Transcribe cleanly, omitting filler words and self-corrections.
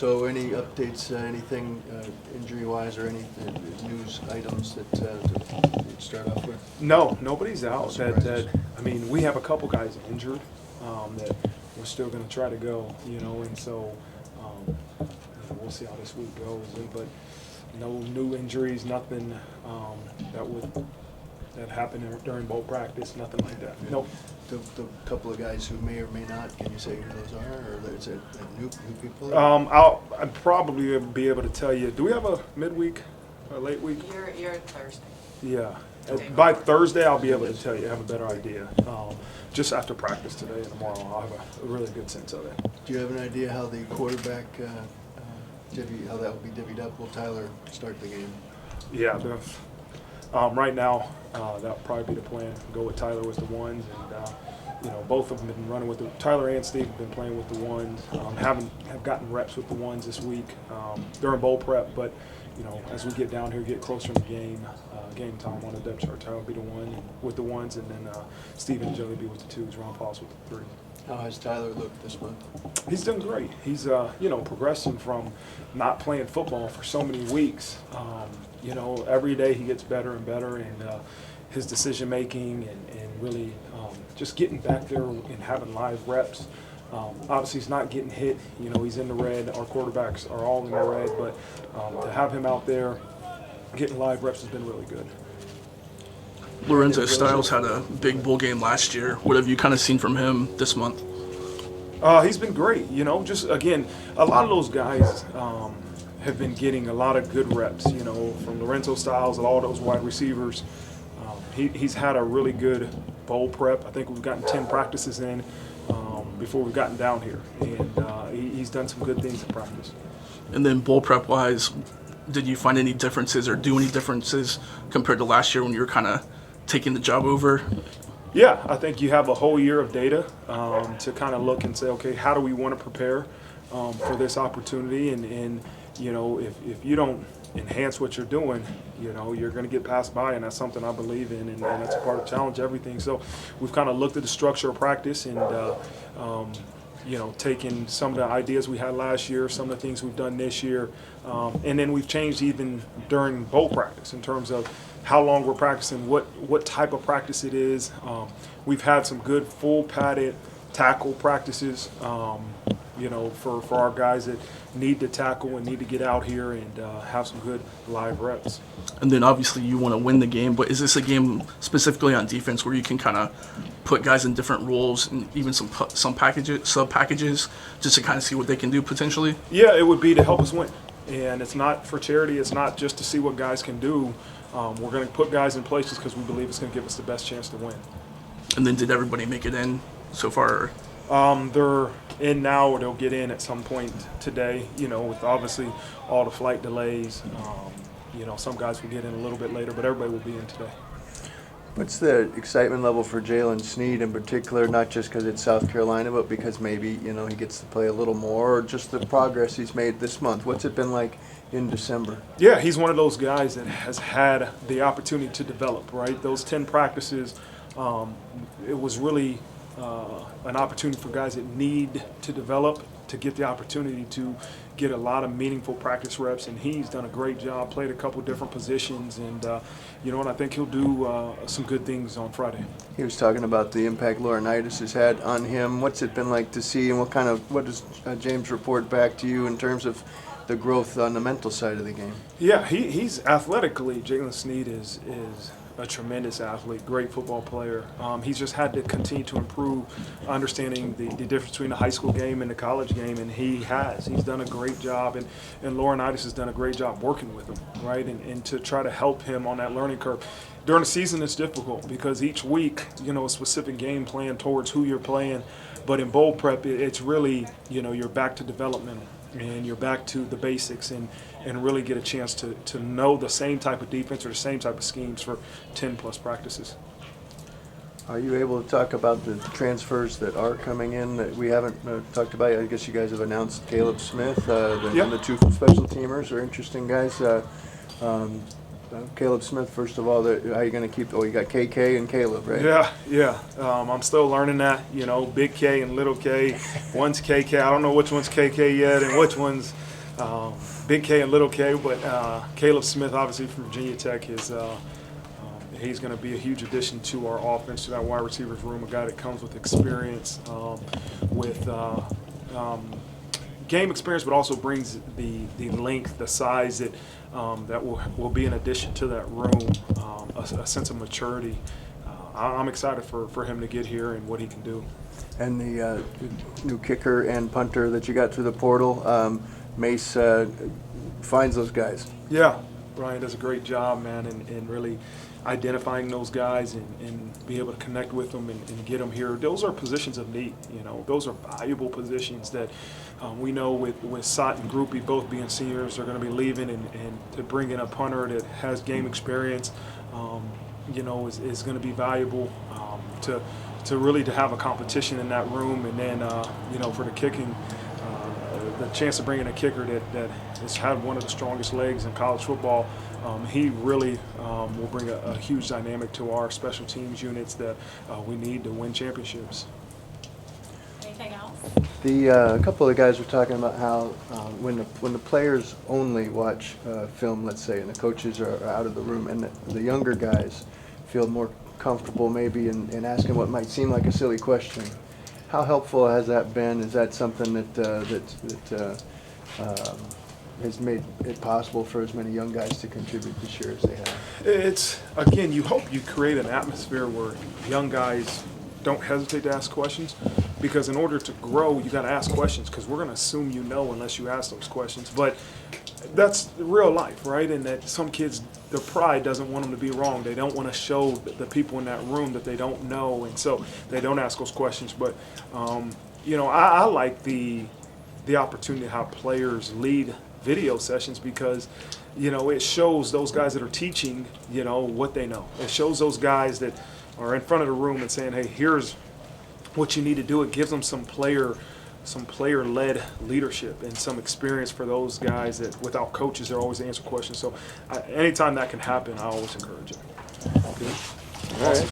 So any updates, anything injury-wise or any news items that you'd start off with? No, nobody's out. Surprises? I mean, we have a couple guys injured that we're still going to try to go, and so we'll see how this week goes. But no new injuries, nothing that happened during bowl practice, nothing like that. Nope. The couple of guys who may or may not, can you say who those are, or is it new people? I'd probably be able to tell you. Do we have a midweek, a late week? You're Thursday. Yeah. By Thursday, I'll be able to tell you, have a better idea. Just after practice today and tomorrow, I'll have a really good sense of it. Do you have an idea how the quarterback, how that will be divvied up? Will Tyler start the game? Yeah. Right now, that'll probably be the plan. Go with Tyler with the ones, and both of them have been running with the Tyler and Steve have been playing with the ones. Have gotten reps with the ones this week during bowl prep, but as we get down here, get closer in the game time on the depth chart, Tyler will be the one with the ones, and then Steve and Joey be with the twos, Ron Paul's with the three. How has Tyler looked this month? He's done great. He's progressing from not playing football for so many weeks. Every day he gets better and better, and his decision making and really just getting back there and having live reps. Obviously, he's not getting hit. He's in the red. Our quarterbacks are all in the red, but to have him out there getting live reps has been really good. Lorenzo Styles had a big bowl game last year. What have you kind of seen from him this month? He's been great. Just again, a lot of those guys have been getting a lot of good reps. From Lorenzo Styles and all those wide receivers. He's had a really good bowl prep. I think we've gotten 10 practices in before we've gotten down here, and he's done some good things in practice. And then bowl prep wise, did you find any differences or do any differences compared to last year when you were kind of taking the job over? Yeah, I think you have a whole year of data to kind of look and say, okay, how do we want to prepare for this opportunity? And if you don't enhance what you're doing, you're going to get passed by, and that's something I believe in, and that's a part of challenge everything. So we've kind of looked at the structure of practice and taken some of the ideas we had last year, some of the things we've done this year, and then we've changed even during bowl practice in terms of how long we're practicing, what type of practice it is. We've had some good full padded tackle practices, for our guys that need to tackle and need to get out here and have some good live reps. And then obviously you want to win the game, but is this a game specifically on defense where you can kind of put guys in different roles and even some sub packages just to kind of see what they can do potentially? Yeah, it would be to help us win. And it's not for charity. It's not just to see what guys can do. We're going to put guys in places because we believe it's going to give us the best chance to win. And then did everybody make it in so far? They're in now, or they'll get in at some point today, with obviously all the flight delays. Some guys will get in a little bit later, but everybody will be in today. What's the excitement level for Jaylen Sneed in particular, not just because it's South Carolina, but because maybe, he gets to play a little more, or just the progress he's made this month? What's it been like in December? Yeah, he's one of those guys that has had the opportunity to develop, right? Those 10 practices, it was really an opportunity for guys that need to develop to get the opportunity to get a lot of meaningful practice reps, and he's done a great job, played a couple different positions, and and I think he'll do some good things on Friday. He was talking about the impact Laurinaitis has had on him. What's it been like to see, and what does James report back to you in terms of the growth on the mental side of the game? Yeah, he's athletically, Jaylen Sneed is a tremendous athlete, great football player. He's just had to continue to improve, understanding the difference between the high school game and the college game, and he's done a great job, and Laurinaitis has done a great job working with him, right, and to try to help him on that learning curve. During the season, it's difficult because each week, a specific game plan towards who you're playing, but in bowl prep, it's really, you're back to development, and you're back to the basics and really get a chance to know the same type of defense or the same type of schemes for 10-plus practices. Are you able to talk about the transfers that are coming in that we haven't talked about? I guess you guys have announced Kaleb Smith, and the two special teamers are interesting guys. Kaleb Smith, first of all, how are you going to keep? You got KK and Kaleb, right? Yeah. I'm still learning that. Big K and little K. One's KK. I don't know which one's KK yet, and which one's Big K and Little K, but Kaleb Smith, obviously from Virginia Tech, is he's going to be a huge addition to our offense, to that wide receivers room. A guy that comes with experience, with game experience, but also brings the length, the size that will be an addition to that room, a sense of maturity. I'm excited for him to get here and what he can do. And the new kicker and punter that you got through the portal, Mace finds those guys. Yeah, Brian does a great job, man, in really identifying those guys and be able to connect with them and get them here. Those are positions of need, you know. Those are valuable positions that we know with Sott and Groupie both being seniors are going to be leaving, and to bring in a punter that has game experience, you know, is going to be valuable to really to have a competition in that room. And then, you know, for the kicking, the chance to bring in a kicker that has had one of the strongest legs in college football, he really will bring a huge dynamic to our special teams units that we need to win championships. Anything else? A couple of the guys were talking about how when the players only watch film, let's say, and the coaches are out of the room, and the younger guys feel more comfortable maybe in asking what might seem like a silly question. How helpful has that been? Is that something that has made it possible for as many young guys to contribute this year as they have? It's, again, you hope you create an atmosphere where young guys don't hesitate to ask questions, because in order to grow, you got to ask questions, because we're going to assume you know unless you ask those questions. But that's real life, right? And that some kids, their pride doesn't want them to be wrong. They don't want to show the people in that room that they don't know, and so they don't ask those questions. But you know, I like the opportunity to have players lead video sessions, because you know, it shows those guys that are teaching, you know, what they know. It shows those guys that are in front of the room and saying, hey, here's what you need to do. It gives them some player-led leadership and some experience for those guys that without coaches, they're always answer questions. So anytime that can happen, I always encourage it. All right.